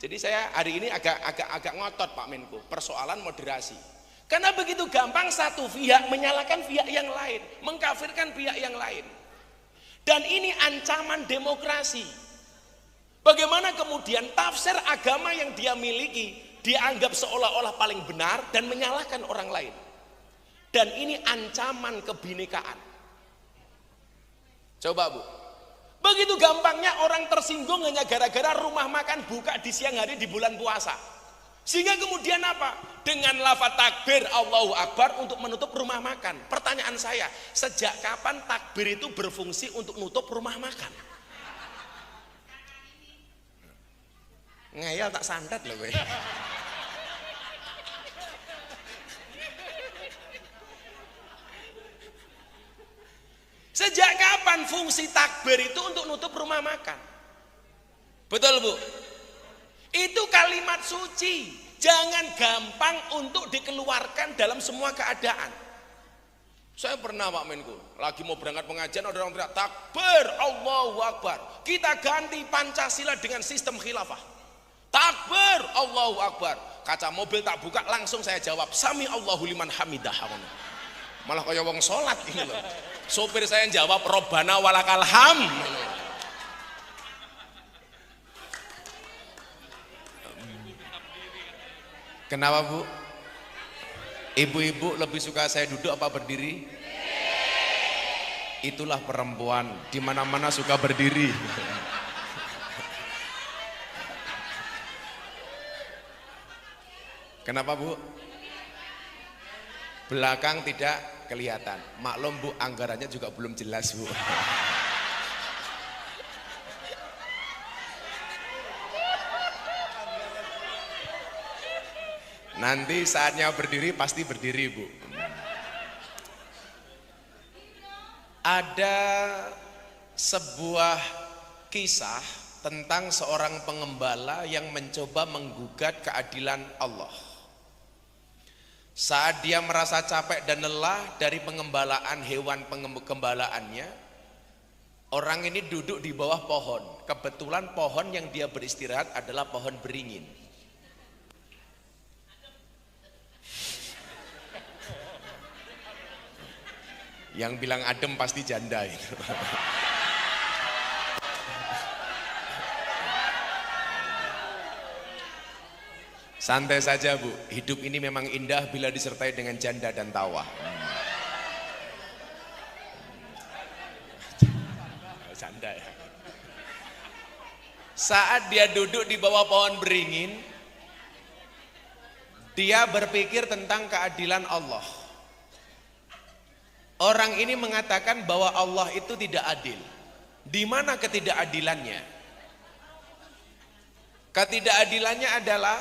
Jadi saya hari ini agak ngotot Pak Menko, persoalan moderasi. Karena begitu gampang satu pihak menyalahkan pihak yang lain, mengkafirkan pihak yang lain. Dan ini ancaman demokrasi. Bagaimana kemudian tafsir agama yang dia miliki dianggap seolah-olah paling benar dan menyalahkan orang lain. Dan ini ancaman kebinekaan. Coba Bu, begitu gampangnya orang tersinggung hanya gara-gara rumah makan buka di siang hari di bulan puasa. Sehingga kemudian apa? Dengan lafaz takbir Allahu Akbar untuk menutup rumah makan. Pertanyaan saya, sejak kapan takbir itu berfungsi untuk menutup rumah makan? Ngayal tak santet loh gue. Sejak kapan fungsi takbir itu untuk nutup rumah makan? Betul Bu? Itu kalimat suci. Jangan gampang untuk dikeluarkan dalam semua keadaan. Saya pernah Pak Menko, lagi mau berangkat pengajian ada orang teriak takbir Allahu Akbar. Kita ganti Pancasila dengan sistem khilafah. Takbir Allahu Akbar. Kaca mobil tak buka, langsung saya jawab sami Allahu liman hamidah. Malah kayak wong sholat ini loh. Sopir saya jawab Robbana walakal ham. Kenapa Bu? Ibu-ibu lebih suka saya duduk apa berdiri? Itulah perempuan, di mana-mana suka berdiri. Kenapa Bu? Belakang tidak kelihatan. Maklum Bu, anggarannya juga belum jelas Bu. Nanti saatnya berdiri pasti berdiri Bu. Ada sebuah kisah tentang seorang pengembala yang mencoba menggugat keadilan Allah. Saat dia merasa capek dan lelah dari pengembalaan hewan pengembalaannya, orang ini duduk di bawah pohon. Kebetulan pohon yang dia beristirahat adalah pohon beringin. Yang bilang adem pasti janda itu. Santai saja Bu, hidup ini memang indah bila disertai dengan janda dan tawa. Janda ya. Saat dia duduk di bawah pohon beringin, dia berpikir tentang keadilan Allah. Orang ini mengatakan bahwa Allah itu tidak adil. Di mana ketidakadilannya? Ketidakadilannya adalah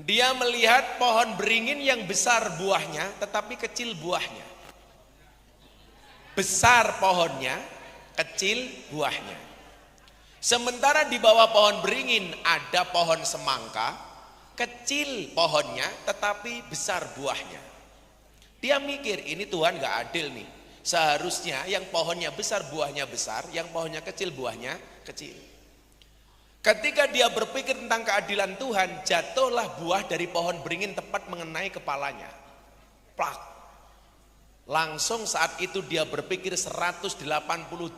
dia melihat pohon beringin yang besar buahnya tetapi kecil buahnya. Besar pohonnya, kecil buahnya. Sementara di bawah pohon beringin ada pohon semangka, kecil pohonnya tetapi besar buahnya. Dia mikir ini Tuhan gak adil nih. Seharusnya yang pohonnya besar buahnya besar, yang pohonnya kecil buahnya kecil. Ketika dia berpikir tentang keadilan Tuhan, jatuhlah buah dari pohon beringin tepat mengenai kepalanya. Plak. Langsung saat itu dia berpikir 180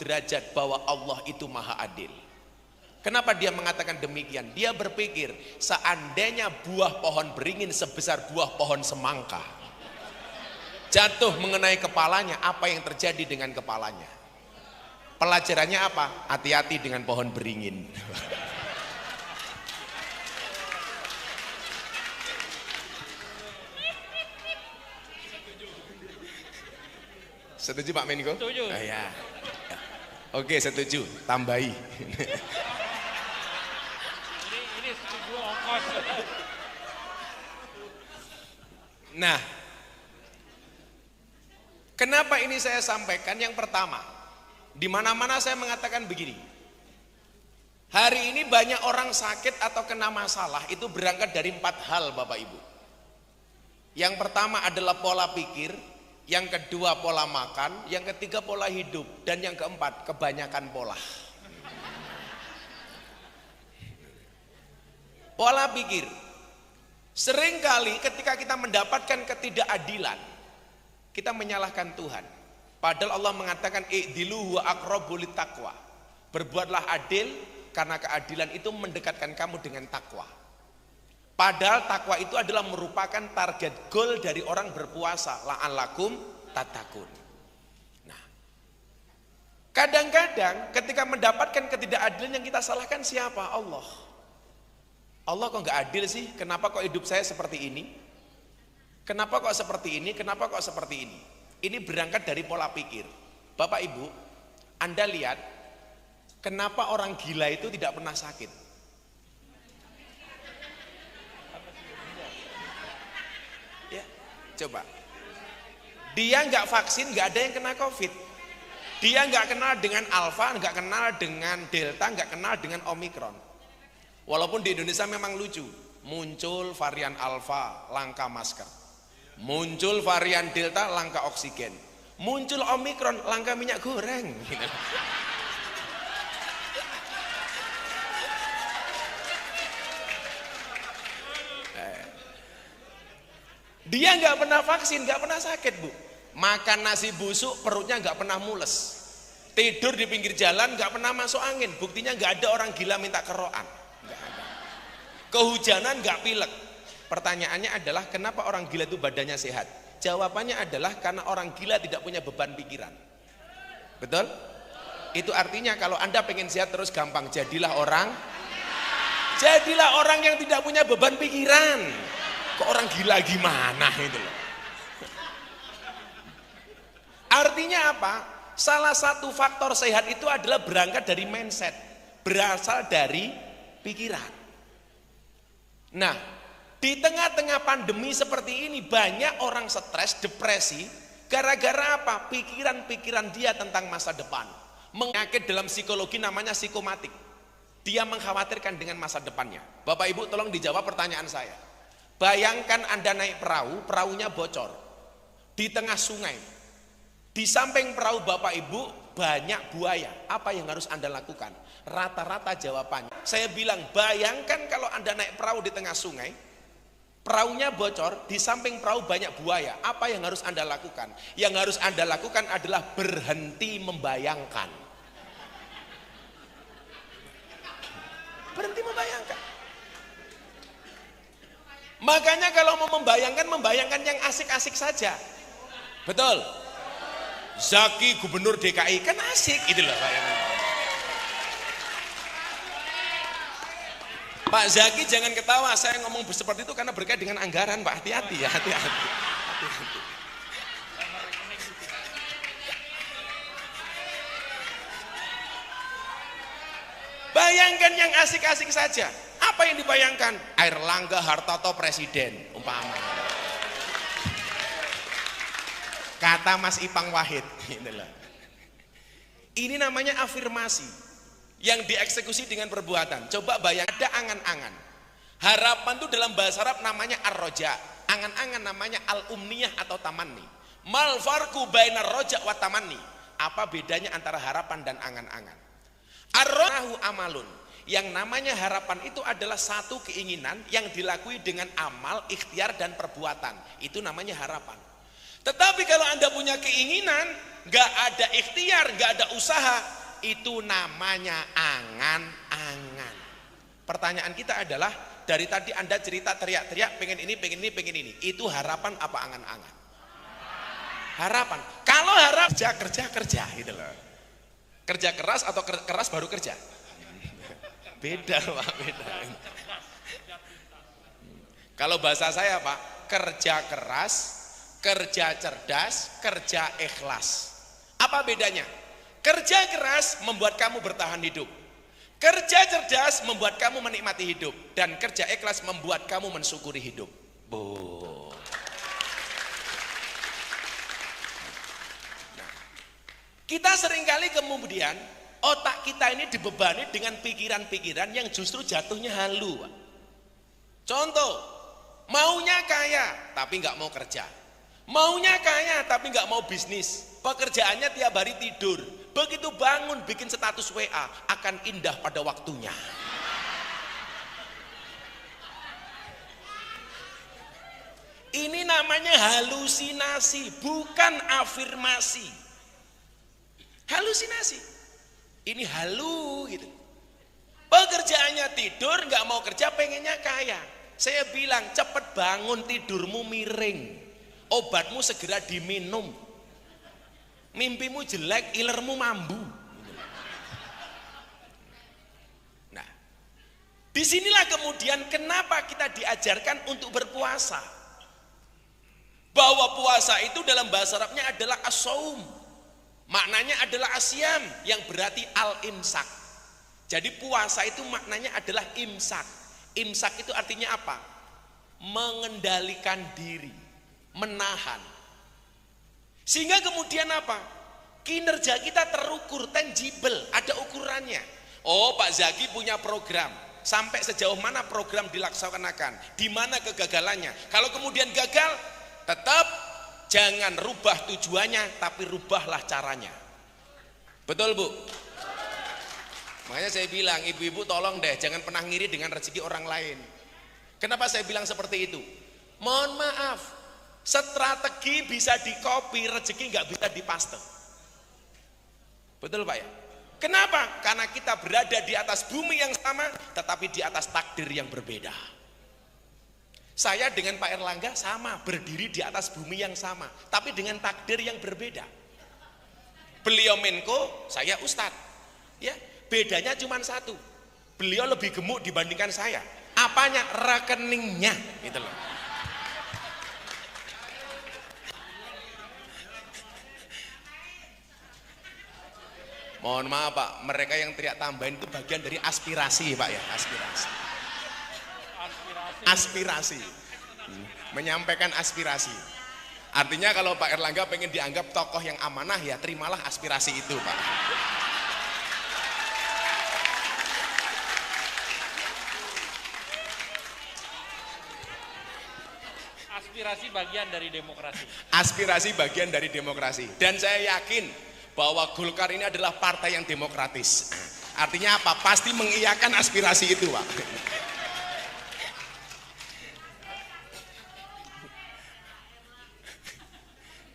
derajat bahwa Allah itu maha adil. Kenapa dia mengatakan demikian? Dia berpikir seandainya buah pohon beringin sebesar buah pohon semangka jatuh mengenai kepalanya, apa yang terjadi dengan kepalanya? Pelajarannya apa? Hati-hati dengan pohon beringin. Setuju Pak Menko? Setuju. Oh, ya. Oke, setuju. Tambahi. Ini setuju ongkos. Nah, kenapa ini saya sampaikan? Yang pertama, di mana-mana saya mengatakan begini. Hari ini banyak orang sakit atau kena masalah itu berangkat dari 4 hal Bapak Ibu. Yang pertama adalah pola pikir, yang kedua pola makan, yang ketiga pola hidup, dan yang keempat kebanyakan pola. Pola pikir. Seringkali ketika kita mendapatkan ketidakadilan, kita menyalahkan Tuhan. Padahal Allah mengatakan i'dilu huwa aqrabu littaqwa. Berbuatlah adil karena keadilan itu mendekatkan kamu dengan takwa. Padahal takwa itu adalah merupakan target goal dari orang berpuasa, la'allakum tattaqun. Nah, kadang-kadang ketika mendapatkan ketidakadilan yang kita salahkan siapa? Allah. Allah kok nggak adil sih? Kenapa kok hidup saya seperti ini? Kenapa kok seperti ini? Kenapa kok seperti ini? Ini berangkat dari pola pikir. Bapak Ibu, Anda lihat, kenapa orang gila itu tidak pernah sakit? Ya, coba. Dia nggak vaksin, nggak ada yang kena COVID. Dia nggak kenal dengan Alpha, nggak kenal dengan Delta, nggak kenal dengan Omicron. Walaupun di Indonesia memang lucu, muncul varian Alpha, langka masker. Muncul varian Delta, langka oksigen. Muncul Omicron, langka minyak goreng. Dia nggak pernah vaksin, nggak pernah sakit, Bu. Makan nasi busuk, perutnya nggak pernah mules. Tidur di pinggir jalan, nggak pernah masuk angin. Buktinya nggak ada orang gila minta keroan. Kehujanan nggak pilek. Pertanyaannya adalah kenapa orang gila itu badannya sehat? Jawabannya adalah karena orang gila tidak punya beban pikiran. Betul? Itu artinya kalau Anda pengen sehat terus gampang, jadilah orang yang tidak punya beban pikiran. Kok orang gila gimana itu loh. Artinya apa? Salah satu faktor sehat itu adalah berangkat dari mindset, berasal dari pikiran. Nah, di tengah-tengah pandemi seperti ini banyak orang stres, depresi, gara-gara apa? Pikiran-pikiran dia tentang masa depan. Penyakit dalam psikologi namanya psikomatik. Dia mengkhawatirkan dengan masa depannya. Bapak Ibu tolong dijawab pertanyaan saya. Bayangkan Anda naik perahu, perahunya bocor di tengah sungai. Di samping perahu Bapak Ibu banyak buaya. Apa yang harus Anda lakukan? Rata-rata jawabannya, saya bilang bayangkan kalau Anda naik perahu di tengah sungai, perahunya bocor, di samping perahu banyak buaya. Apa yang harus Anda lakukan? Yang harus Anda lakukan adalah berhenti membayangkan. Berhenti membayangkan. Makanya kalau mau membayangkan yang asik-asik saja. Betul? Zaki gubernur DKI kan asik, itulah bayangan. Pak Zaki jangan ketawa, saya ngomong seperti itu karena berkait dengan anggaran, Pak. Hati-hati ya, hati-hati. Bayangkan yang asik-asik saja. Apa yang dibayangkan? Airlangga Hartarto presiden, umpama. Kata Mas Ipang Wahid. Ini namanya afirmasi yang dieksekusi dengan perbuatan. Coba bayang, ada angan-angan. Harapan itu dalam bahasa Arab namanya ar-roja. Angan-angan namanya al-umniyah atau tamanni. Mal farqu bainar roja wa tamanni. Apa bedanya antara harapan dan angan-angan? Ar-rojahu amalun. Yang namanya harapan itu adalah satu keinginan yang dilakui dengan amal, ikhtiar dan perbuatan. Itu namanya harapan. Tetapi kalau Anda punya keinginan, gak ada ikhtiar, gak ada usaha, itu namanya angan-angan. Pertanyaan kita adalah, dari tadi Anda cerita teriak-teriak pengen ini, pengen ini, pengen ini. Itu harapan apa angan-angan? Harapan. Kalau harap kerja gitu loh. Kerja keras atau keras baru kerja? Beda Pak, beda. Kalau bahasa saya Pak, kerja keras, kerja cerdas, kerja ikhlas. Apa bedanya? Kerja keras membuat kamu bertahan hidup. Kerja cerdas membuat kamu menikmati hidup. Dan kerja ikhlas membuat kamu mensyukuri hidup. Nah, kita seringkali kemudian otak kita ini dibebani dengan pikiran-pikiran yang justru jatuhnya halu. Contoh, maunya kaya tapi nggak mau kerja. Maunya kaya tapi nggak mau bisnis. Pekerjaannya tiap hari tidur. Begitu bangun bikin status WA, akan indah pada waktunya. Ini namanya halusinasi, bukan afirmasi. Halusinasi. Ini halu gitu. Pekerjaannya tidur, nggak mau kerja, pengennya kaya. Saya bilang cepet bangun, tidurmu miring, obatmu segera diminum, mimpimu jelek, ilermu mambu. Nah, disinilah kemudian kenapa kita diajarkan untuk berpuasa. Bahwa puasa itu dalam bahasa Arabnya adalah as-saum, maknanya adalah asyam, yang berarti al-imsak. Jadi puasa itu maknanya adalah imsak. Imsak itu artinya apa? Mengendalikan diri, menahan. Sehingga kemudian apa? Kinerja kita terukur, tangible, ada ukurannya. Oh, Pak Zaki punya program. Sampai sejauh mana program dilaksanakan? Di mana kegagalannya? Kalau kemudian gagal, tetap jangan rubah tujuannya, tapi rubahlah caranya. Betul, Bu? Makanya saya bilang, ibu-ibu tolong deh jangan pernah ngiri dengan rezeki orang lain. Kenapa saya bilang seperti itu? Mohon maaf, strategi bisa dikopi, rezeki nggak bisa dipaste. Betul Pak ya? Kenapa? Karena kita berada di atas bumi yang sama, tetapi di atas takdir yang berbeda. Saya dengan Pak Erlangga sama, berdiri di atas bumi yang sama, tapi dengan takdir yang berbeda. Beliau Menko, saya Ustadz. Ya, bedanya cuma satu, beliau lebih gemuk dibandingkan saya. Apanya? Rekeningnya, gitu loh. Mohon maaf Pak, mereka yang teriak tambahin itu bagian dari aspirasi Pak ya, aspirasi. Menyampaikan aspirasi. Artinya kalau Pak Erlangga pengen dianggap tokoh yang amanah, ya terimalah aspirasi itu Pak. Aspirasi bagian dari demokrasi. Aspirasi bagian dari demokrasi. Dan saya yakin bahwa Golkar ini adalah partai yang demokratis. Artinya apa? Pasti mengiyakan aspirasi itu Pak.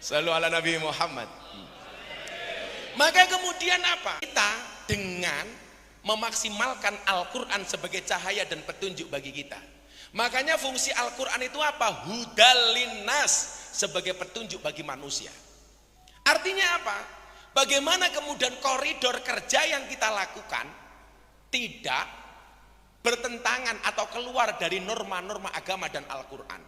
Shallu ala Nabi Muhammad. Maka kemudian apa? Kita dengan memaksimalkan Al-Quran sebagai cahaya dan petunjuk bagi kita. Makanya fungsi Al-Quran itu apa? Hudal linnas, sebagai petunjuk bagi manusia. Artinya apa? Bagaimana kemudian koridor kerja yang kita lakukan tidak bertentangan atau keluar dari norma-norma agama dan Al-Quran.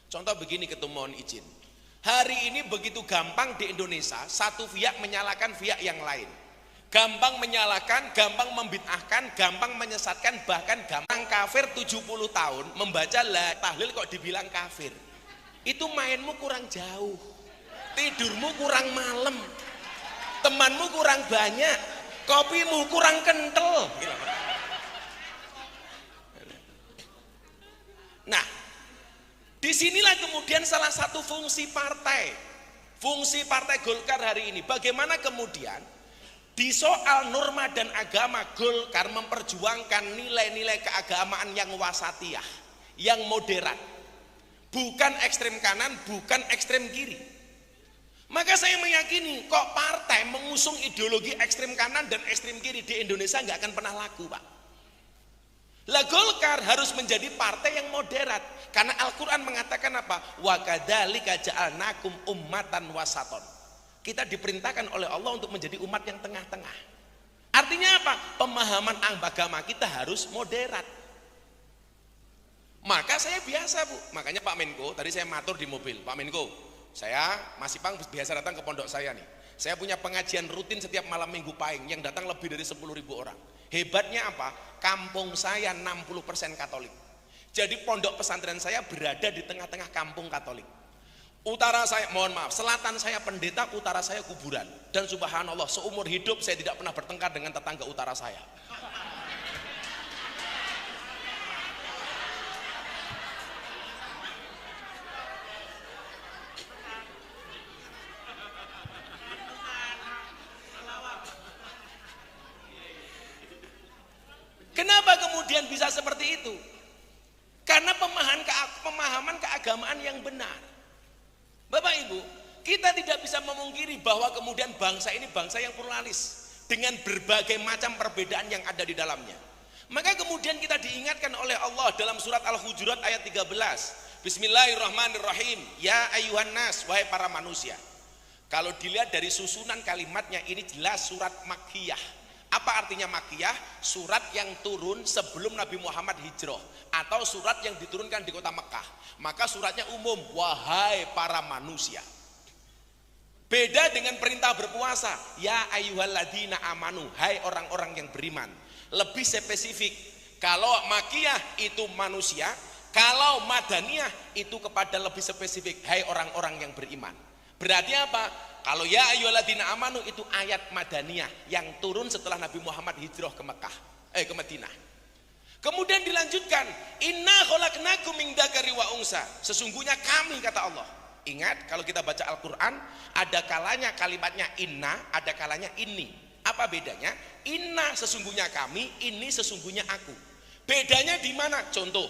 Contoh begini, ketua mohon izin. Hari ini begitu gampang di Indonesia, satu pihak menyalahkan pihak yang lain. Gampang menyalahkan, gampang membid'ahkan, gampang menyesatkan, bahkan gampang kafir 70 tahun membaca la tahlil kok dibilang kafir. Itu mainmu kurang jauh, tidurmu kurang malam, temanmu kurang banyak, kopimu kurang kental. Nah, disinilah kemudian salah satu fungsi partai Golkar hari ini. Bagaimana kemudian di soal norma dan agama, Golkar memperjuangkan nilai-nilai keagamaan yang wasatiyah, yang moderat, bukan ekstrem kanan, bukan ekstrem kiri. Maka saya meyakini kok partai mengusung ideologi ekstrem kanan dan ekstrem kiri di Indonesia nggak akan pernah laku Pak. Lah Golkar harus menjadi partai yang moderat, karena Al-Quran mengatakan apa? Wa kadzalika ja'alnakum ummatan wasaton. Kita diperintahkan oleh Allah untuk menjadi umat yang tengah-tengah. Artinya apa? Pemahaman agama kita harus moderat. Maka saya biasa Bu, makanya Pak Menko, tadi saya matur di mobil, Pak Menko, saya masih biasa datang ke pondok saya nih. Saya punya pengajian rutin setiap malam minggu pahing yang datang lebih dari 10.000 orang. Hebatnya apa? Kampung saya 60% Katolik. Jadi pondok pesantren saya berada di tengah-tengah kampung Katolik. Utara saya, mohon maaf, selatan saya pendeta, utara saya kuburan. Dan subhanallah, seumur hidup saya tidak pernah bertengkar dengan tetangga utara saya. Kenapa kemudian bisa seperti itu? Karena pemahaman keagamaan yang benar. Bapak Ibu, kita tidak bisa memungkiri bahwa kemudian bangsa ini bangsa yang pluralis dengan berbagai macam perbedaan yang ada di dalamnya. Maka kemudian kita diingatkan oleh Allah dalam surat Al-Hujurat ayat 13. Bismillahirrahmanirrahim. Ya ayuhan nas, wahai para manusia. Kalau dilihat dari susunan kalimatnya ini jelas surat Makkiyah. Apa artinya Makkiyah? Surat yang turun sebelum Nabi Muhammad hijrah atau surat yang diturunkan di kota Mekah. Maka suratnya umum, wahai para manusia. Beda dengan perintah berpuasa, ya ayyuhalladzina amanu, hai orang-orang yang beriman. Lebih spesifik. Kalau Makkiyah itu manusia, kalau Madaniyah itu kepada lebih spesifik, hai orang-orang yang beriman. Berarti apa? Kalau ya ayyuhalladzina amanu itu ayat Madaniyah yang turun setelah Nabi Muhammad hijrah ke Mekah, ke Madinah. Kemudian dilanjutkan, inna khalaqnakum min dzakari wa unsa. Sesungguhnya kami, kata Allah. Ingat, kalau kita baca Al-Qur'an, ada kalanya kalimatnya inna, ada kalanya inni. Apa bedanya? Inna sesungguhnya kami, ini sesungguhnya aku. Bedanya di mana? Contoh,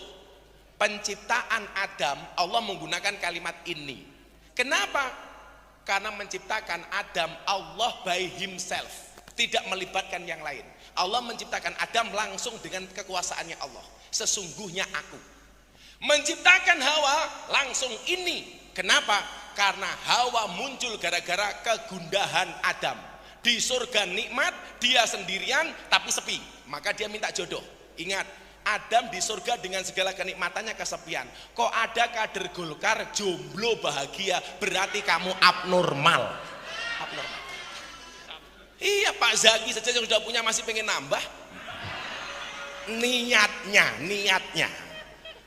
penciptaan Adam, Allah menggunakan kalimat inni. Kenapa? Karena menciptakan Adam Allah by himself, tidak melibatkan yang lain. Allah menciptakan Adam langsung dengan kekuasaannya Allah. Sesungguhnya aku. Menciptakan Hawa langsung ini. Kenapa? Karena Hawa muncul gara-gara kegundahan Adam. Di surga nikmat, dia sendirian tapi sepi. Maka dia minta jodoh. Ingat, Adam di surga dengan segala kenikmatannya kesepian. Kok ada kader Golkar jomblo bahagia, berarti kamu abnormal. Abnormal. Iya, Pak Zaki saja yang sudah punya masih pengen nambah. Niatnya.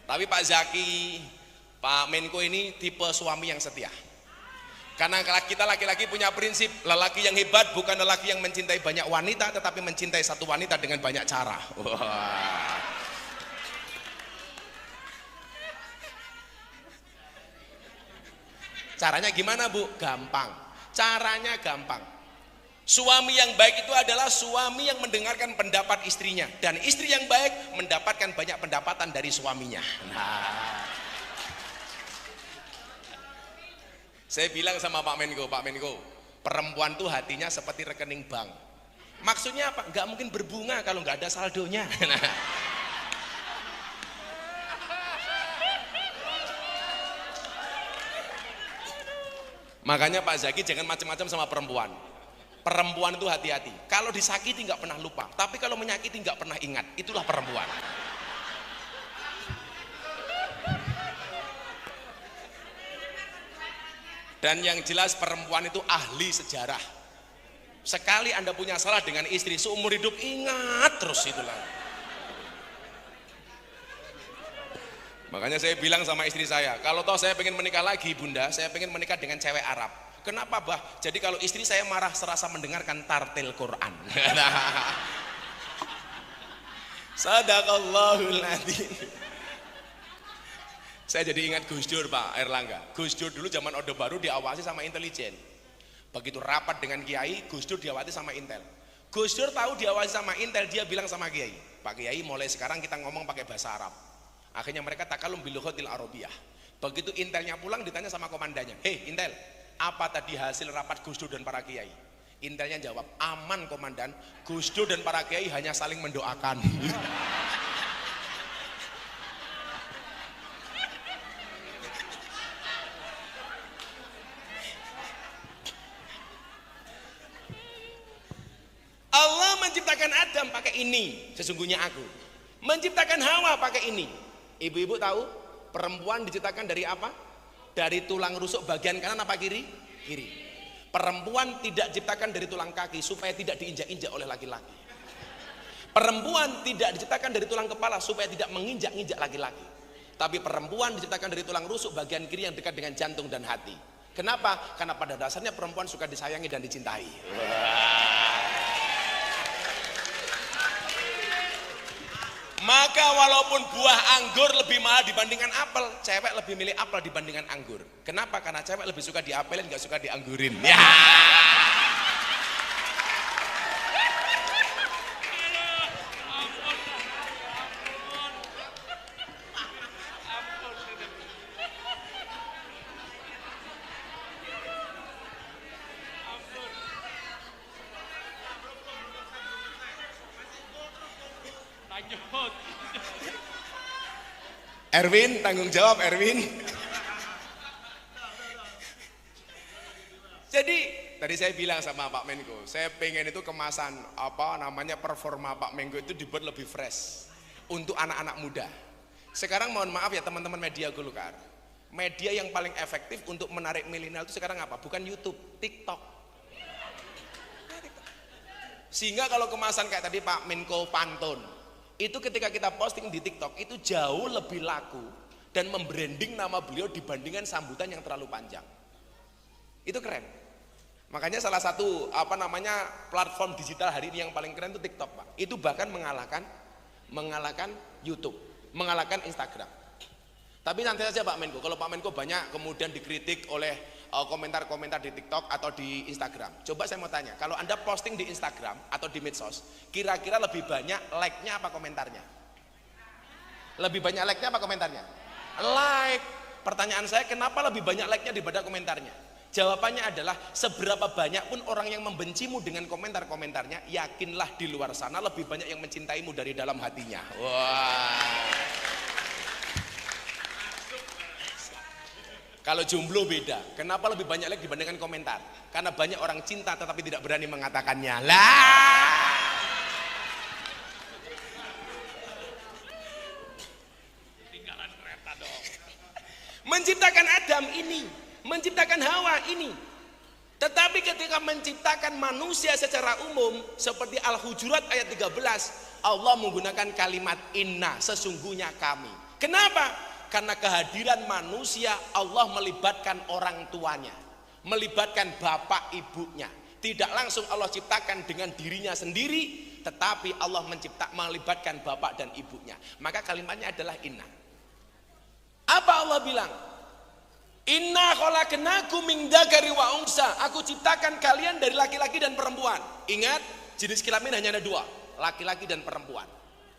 Tapi Pak Zaki, Pak Menko ini tipe suami yang setia. Karena kita laki-laki punya prinsip, lelaki yang hebat bukan lelaki yang mencintai banyak wanita, tetapi mencintai satu wanita dengan banyak cara. Wah. Caranya gimana, Bu? Gampang. Caranya gampang. Suami yang baik itu adalah suami yang mendengarkan pendapat istrinya, dan istri yang baik mendapatkan banyak pendapatan dari suaminya. Nah, saya bilang sama Pak Menko, perempuan tuh hatinya seperti rekening bank. Maksudnya apa? Nggak mungkin berbunga kalau nggak ada saldonya. Nah, makanya Pak Zaki jangan macam-macam sama perempuan. Perempuan itu hati-hati. Kalau disakiti nggak pernah lupa, tapi kalau menyakiti nggak pernah ingat. Itulah perempuan. Dan yang jelas perempuan itu ahli sejarah. Sekali Anda punya salah dengan istri, seumur hidup ingat terus itulah. Makanya saya bilang sama istri saya, kalau toh saya pengen menikah lagi, Bunda, saya pengen menikah dengan cewek Arab. Kenapa, Bah? Jadi kalau istri saya marah serasa mendengarkan tartil Quran. Sadaqallahul adzim. Saya jadi ingat Gus Dur, Pak Erlangga. Gus Dur dulu zaman Orde Baru diawasi sama intelijen. Begitu rapat dengan Kiai, Gus Dur diawasi sama Intel. Gus Dur tahu diawasi sama Intel, dia bilang sama Kiai, Pak Kiai, mulai sekarang kita ngomong pakai bahasa Arab. Akhirnya mereka takalum bilughatil arabiyah. Begitu Intelnya pulang ditanya sama komandannya, "Hei Intel, apa tadi hasil rapat Gus Dur dan para kiai?" Intelnya jawab, "Aman komandan, Gus Dur dan para kiai hanya saling mendoakan." Allah menciptakan Adam pakai ini, sesungguhnya aku. Menciptakan Hawa pakai ini. Ibu-ibu tahu perempuan diciptakan dari apa? Dari tulang rusuk bagian kanan apa kiri? Kiri. Perempuan tidak diciptakan dari tulang kaki supaya tidak diinjak-injak oleh laki-laki. Perempuan tidak diciptakan dari tulang kepala supaya tidak menginjak-injak laki-laki. Tapi perempuan diciptakan dari tulang rusuk bagian kiri yang dekat dengan jantung dan hati. Kenapa? Karena pada dasarnya perempuan suka disayangi dan dicintai. Maka walaupun buah anggur lebih mahal dibandingkan apel, cewek lebih milih apel dibandingkan anggur. Kenapa? Karena cewek lebih suka diapelin, gak suka dianggurin. Ya. Erwin, tanggung jawab Erwin. Jadi tadi saya bilang sama Pak Menko, saya pengen itu kemasan performa Pak Menko itu dibuat lebih fresh untuk anak-anak muda. Sekarang mohon maaf ya teman-teman media Golkar, media yang paling efektif untuk menarik milenial itu sekarang apa? Bukan YouTube, TikTok. Sehingga kalau kemasan kayak tadi Pak Menko pantun, itu ketika kita posting di TikTok itu jauh lebih laku dan membranding nama beliau dibandingkan sambutan yang terlalu panjang. Itu keren. Makanya salah satu platform digital hari ini yang paling keren itu TikTok, Pak. Itu bahkan mengalahkan YouTube, mengalahkan Instagram. Tapi nanti saja Pak Menko, kalau Pak Menko banyak kemudian dikritik oleh komentar-komentar di TikTok atau di Instagram. Coba saya mau tanya, kalau Anda posting di Instagram atau di medsos, kira-kira lebih banyak like-nya apa komentarnya? Lebih banyak like-nya apa komentarnya? Like. Pertanyaan saya, kenapa lebih banyak like-nya daripada komentarnya? Jawabannya adalah seberapa banyak pun orang yang membencimu dengan komentar-komentarnya, yakinlah di luar sana lebih banyak yang mencintaimu dari dalam hatinya. Wah. Kalau jomblo beda. Kenapa lebih banyak like dibandingkan komentar? Karena banyak orang cinta tetapi tidak berani mengatakannya. Lah. Tinggalan kereta dong. Menciptakan Adam ini, menciptakan Hawa ini. Tetapi ketika menciptakan manusia secara umum seperti Al-Hujurat ayat 13, Allah menggunakan kalimat inna, sesungguhnya kami. Kenapa? Karena kehadiran manusia Allah melibatkan orang tuanya, melibatkan bapak ibunya. Tidak langsung Allah ciptakan dengan dirinya sendiri, tetapi Allah melibatkan bapak dan ibunya. Maka kalimatnya adalah inna. Apa Allah bilang? Inna khalaqnakum min dzakari wa unsa. Aku ciptakan kalian dari laki-laki dan perempuan. Ingat, jenis kelamin hanya ada dua, laki-laki dan perempuan.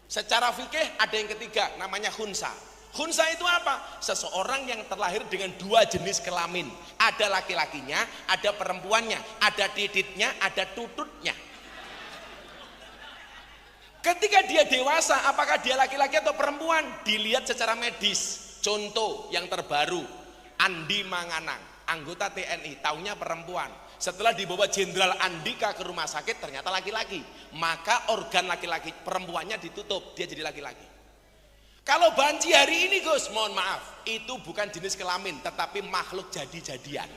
Secara fikih ada yang ketiga, namanya khunsa. Khunsa itu apa? Seseorang yang terlahir dengan dua jenis kelamin. Ada laki-lakinya, ada perempuannya, ada titiknya, ada tututnya. Ketika dia dewasa, apakah dia laki-laki atau perempuan? Dilihat secara medis. Contoh yang terbaru, Andi Manganang, anggota TNI, taunya perempuan. Setelah dibawa Jenderal Andika ke rumah sakit, ternyata laki-laki. Maka organ laki-laki perempuannya ditutup, dia jadi laki-laki. Kalau banci hari ini Gus, mohon maaf, itu bukan jenis kelamin, tetapi makhluk jadi-jadian.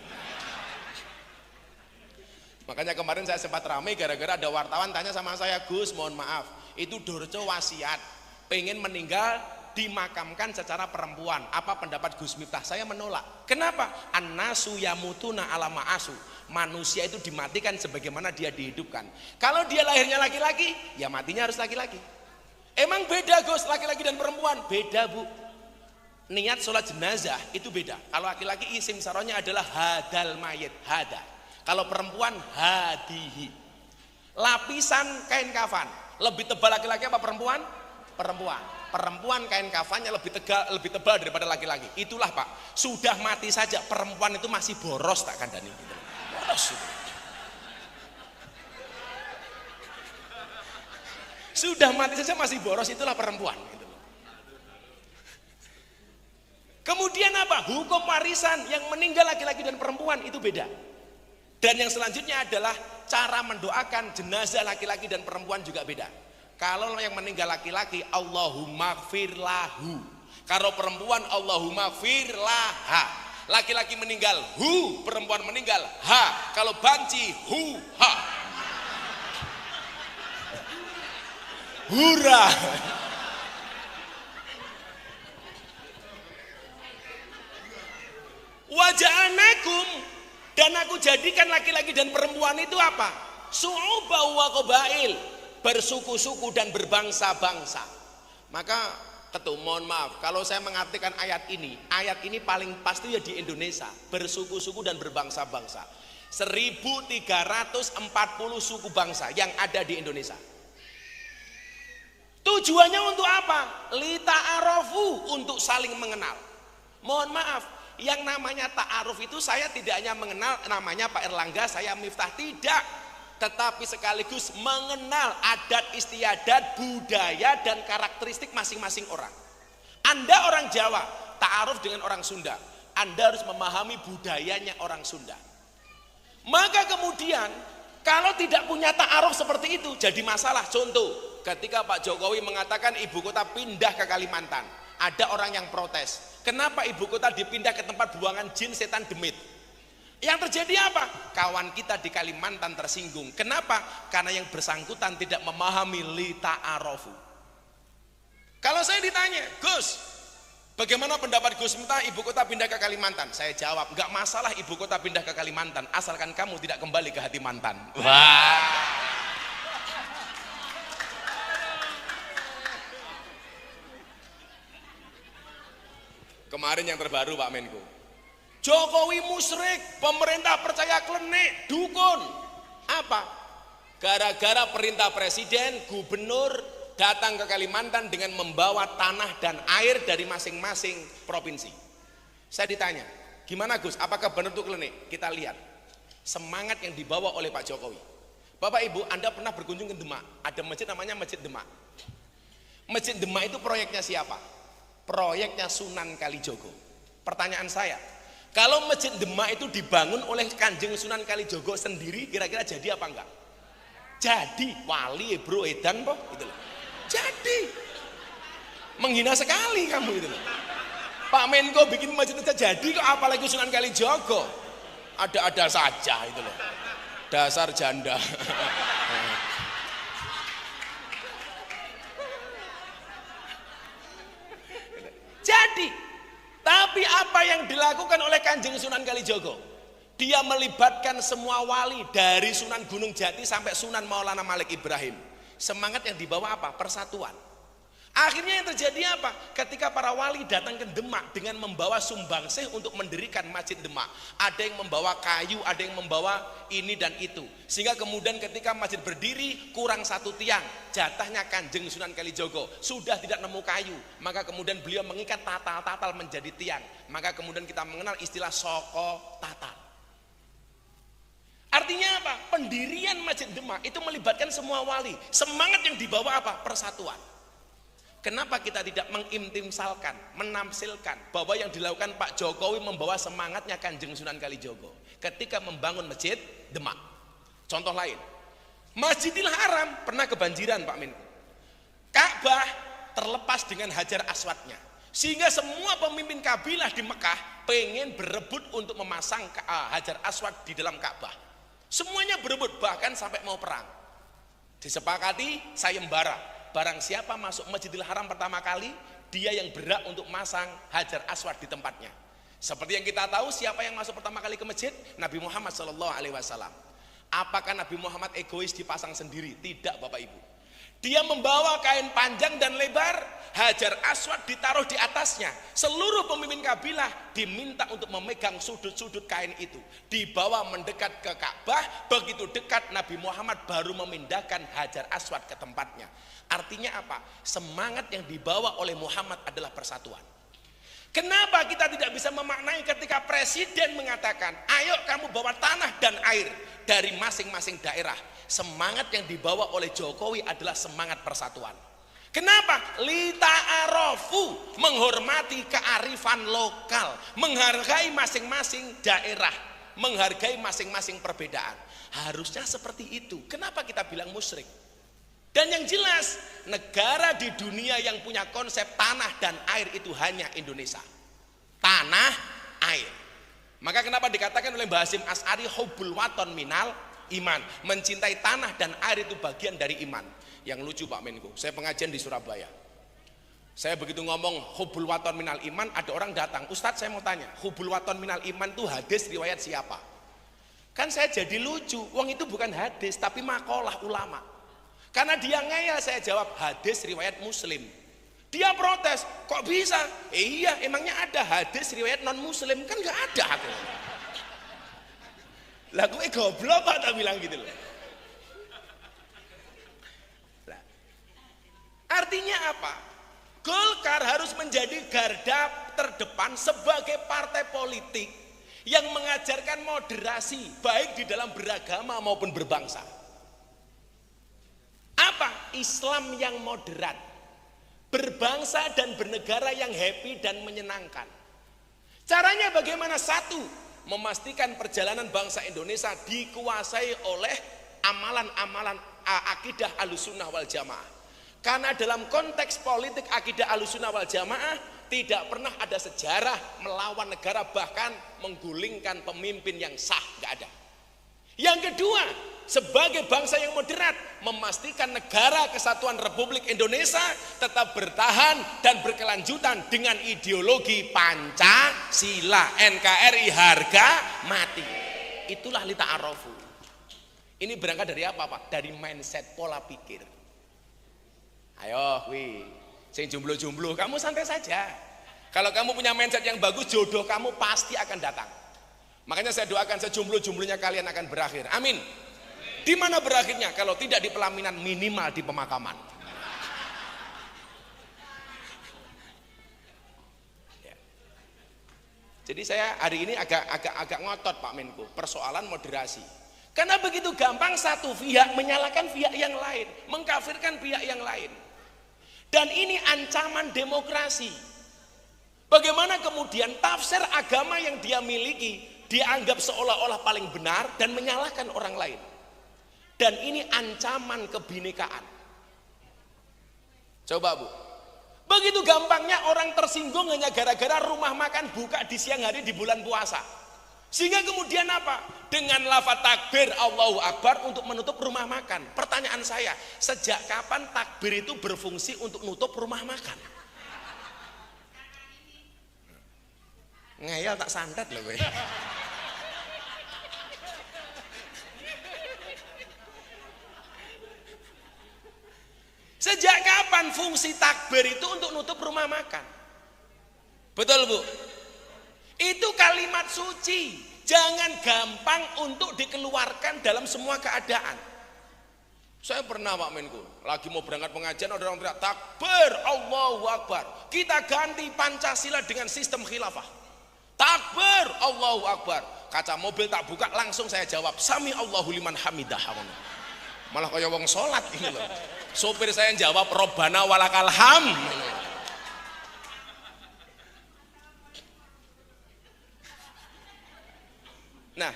Makanya kemarin saya sempat ramai gara-gara ada wartawan tanya sama saya, Gus, mohon maaf, itu Dorco wasiat, pengen meninggal dimakamkan secara perempuan. Apa pendapat Gus Miftah? Saya menolak. Kenapa? An-nasu yamutuna ala ma'asu. Manusia itu dimatikan sebagaimana dia dihidupkan. Kalau dia lahirnya laki-laki, ya matinya harus laki-laki. Emang beda Gus, laki-laki dan perempuan? Beda Bu. Niat sholat jenazah itu beda. Kalau laki-laki isim saronya adalah hadal mayit, hada. Kalau perempuan hadihi. Lapisan kain kafan, lebih tebal laki-laki apa perempuan? Perempuan. Perempuan kain kafannya lebih tebal daripada laki-laki. Itulah Pak, sudah mati saja perempuan itu masih boros tak kandani. Boros. Sudah mati saja masih boros, itulah perempuan. Kemudian apa? Hukum warisan yang meninggal laki-laki dan perempuan itu beda. Dan yang selanjutnya adalah cara mendoakan jenazah laki-laki dan perempuan juga beda. Kalau yang meninggal laki-laki, Allahumma gfir lahu. Kalau perempuan, Allahumma gfir laha. Laki-laki meninggal hu, perempuan meninggal ha. Kalau banci hu ha. Hurra. Waja'anakum, dan aku jadikan laki-laki dan perempuan itu apa? Su'uba wa qabail, bersuku-suku dan berbangsa-bangsa. Maka mohon maaf kalau saya mengartikan ayat ini paling pasti ya di Indonesia, bersuku-suku dan berbangsa-bangsa. 1340 suku bangsa yang ada di Indonesia. Tujuannya untuk apa? Lita'arofu, untuk saling mengenal. Mohon maaf, yang namanya ta'aruf itu saya tidak hanya mengenal namanya Pak Erlangga, saya Miftah, tidak. tetapi sekaligus mengenal adat istiadat, budaya dan karakteristik masing-masing orang. Anda orang Jawa, ta'aruf dengan orang Sunda, Anda harus memahami budayanya orang Sunda. Maka kemudian kalau tidak punya ta'aruf seperti itu jadi masalah. Contoh, ketika Pak Jokowi mengatakan ibu kota pindah ke Kalimantan, ada orang yang protes, kenapa ibu kota dipindah ke tempat buangan jin, setan, demit? Yang terjadi apa? Kawan kita di Kalimantan tersinggung. Kenapa? Karena yang bersangkutan tidak memahami li ta'arofu. Kalau saya ditanya, Gus, bagaimana pendapat Gus minta ibu kota pindah ke Kalimantan? Saya jawab, nggak masalah ibu kota pindah ke Kalimantan, asalkan kamu tidak kembali ke hati mantan. Wah. Kemarin yang terbaru Pak Menko, Jokowi musyrik, pemerintah percaya klenik, dukun. Apa? Gara-gara perintah presiden, gubernur datang ke Kalimantan dengan membawa tanah dan air dari masing-masing provinsi. Saya ditanya, gimana Gus, apakah benar itu klenik? Kita lihat semangat yang dibawa oleh Pak Jokowi. Bapak Ibu, Anda pernah berkunjung ke Demak? Ada masjid namanya Masjid Demak. Masjid Demak itu proyeknya siapa? Proyeknya Sunan Kalijogo. Pertanyaan saya, kalau Masjid Demak itu dibangun oleh Kanjeng Sunan Kalijogo sendiri, kira-kira jadi apa enggak? Jadi, wali bro edan po, gitu loh. Jadi, menghina sekali kamu itu loh. Pak Menko bikin masjid aja jadi, kok apalagi Sunan Kalijogo? Ada-ada saja itu loh. Dasar janda. Jadi, tapi apa yang dilakukan oleh Kanjeng Sunan Kalijogo? Dia melibatkan semua wali dari Sunan Gunung Jati sampai Sunan Maulana Malik Ibrahim. Semangat yang dibawa apa? Persatuan. Akhirnya yang terjadi apa? Ketika para wali datang ke Demak dengan membawa sumbangsih untuk mendirikan Masjid Demak, ada yang membawa kayu, ada yang membawa ini dan itu. Sehingga kemudian ketika masjid berdiri kurang satu tiang, jatahnya Kanjeng Sunan Kalijogo, sudah tidak nemu kayu, maka kemudian beliau mengikat tatal-tatal menjadi tiang. Maka kemudian kita mengenal istilah soko tatal. Artinya apa? Pendirian Masjid Demak itu melibatkan semua wali. Semangat yang dibawa apa? Persatuan. Kenapa kita tidak mengimtimsalkan, menamsilkan bahwa yang dilakukan Pak Jokowi membawa semangatnya Kanjeng Sunan Kalijogo ketika membangun Masjid Demak. Contoh lain, Masjidil Haram pernah kebanjiran Pak Menko. Ka'bah terlepas dengan Hajar Aswadnya, sehingga semua pemimpin kabilah di Mekah pengen berebut untuk memasang Hajar Aswad di dalam Ka'bah. Semuanya berebut, bahkan sampai mau perang. Disepakati sayembara. Barang siapa masuk Masjidil Haram pertama kali, dia yang berhak untuk masang Hajar Aswad di tempatnya. Seperti yang kita tahu, siapa yang masuk pertama kali ke masjid? Nabi Muhammad SAW. Apakah Nabi Muhammad egois dipasang sendiri? Tidak Bapak Ibu. Dia membawa kain panjang dan lebar, Hajar Aswad ditaruh di atasnya. Seluruh pemimpin kabilah diminta untuk memegang sudut-sudut kain itu. Dibawa mendekat ke Ka'bah, begitu dekat Nabi Muhammad baru memindahkan Hajar Aswad ke tempatnya. Artinya apa? Semangat yang dibawa oleh Muhammad adalah persatuan. Kenapa kita tidak bisa memaknai ketika presiden mengatakan, ayo kamu bawa tanah dan air dari masing-masing daerah. Semangat yang dibawa oleh Jokowi adalah semangat persatuan. Kenapa? Lita'arofu, menghormati kearifan lokal, menghargai masing-masing daerah, menghargai masing-masing perbedaan. Harusnya seperti itu. Kenapa kita bilang musyrik? Dan yang jelas, negara di dunia yang punya konsep tanah dan air itu hanya Indonesia. Tanah, air. Maka kenapa dikatakan oleh Mbah Hasyim Asy'ari hubbul waton minal iman. Mencintai tanah dan air itu bagian dari iman. Yang lucu Pak Menko, saya pengajian di Surabaya. Saya begitu ngomong hubbul waton minal iman, ada orang datang, Ustadz saya mau tanya, hubbul waton minal iman itu hadis riwayat siapa? Kan saya jadi lucu, wong itu bukan hadis tapi makalah ulama. Karena dia ngeyel, saya jawab hadis riwayat Muslim. Dia protes, kok bisa? Iya, emangnya ada hadis riwayat non Muslim? Kan nggak ada aku. Lah gue goblok Pak, tak bilang gitu loh. Lah, artinya apa? Golkar harus menjadi garda terdepan sebagai partai politik yang mengajarkan moderasi baik di dalam beragama maupun berbangsa. Islam yang moderat, berbangsa dan bernegara yang happy dan menyenangkan. Caranya bagaimana? Satu, memastikan perjalanan bangsa Indonesia dikuasai oleh amalan-amalan akidah Ahlussunnah wal Jamaah. Karena dalam konteks politik akidah Ahlussunnah wal Jamaah tidak pernah ada sejarah melawan negara, bahkan menggulingkan pemimpin yang sah, nggak ada. Yang kedua, sebagai bangsa yang moderat, memastikan negara kesatuan Republik Indonesia tetap bertahan dan berkelanjutan dengan ideologi Pancasila, NKRI harga mati. Itulah lita'arofu. Ini berangkat dari apa, Pak? Dari mindset, pola pikir. Ayo, sing jomblo-jomblo, kamu santai saja. Kalau kamu punya mindset yang bagus, jodoh kamu pasti akan datang. Makanya saya doakan sejomblo-jomblonya kalian akan berakhir. Amin. Di mana berakhirnya? Kalau tidak di pelaminan, minimal di pemakaman. Ya. Jadi saya hari ini agak ngotot Pak Menko, persoalan moderasi. Karena begitu gampang satu pihak menyalahkan pihak yang lain, mengkafirkan pihak yang lain. Dan ini ancaman demokrasi. Bagaimana kemudian tafsir agama yang dia miliki dianggap seolah-olah paling benar dan menyalahkan orang lain. Dan ini ancaman kebinekaan. Coba Bu, begitu gampangnya orang tersinggung hanya gara-gara rumah makan buka di siang hari di bulan puasa. Sehingga kemudian apa? Dengan lafaz takbir Allahu Akbar untuk menutup rumah makan. Pertanyaan saya, sejak kapan takbir itu berfungsi untuk nutup rumah makan? Ngeyel tak santet loh gue. Sejak kapan fungsi takbir itu untuk nutup rumah makan? Betul Bu? Itu kalimat suci. Jangan gampang untuk dikeluarkan dalam semua keadaan. Saya pernah Pak Menko, lagi mau berangkat pengajian, ada orang teriak takbir Allahu Akbar. Kita ganti Pancasila dengan sistem khilafah. Takbir Allahu Akbar. Kaca mobil tak buka, langsung saya jawab sami Allahu liman hamidah. Malah kayak wong sholat ini loh. Sopir saya jawab Robbana walakal ham. Nah,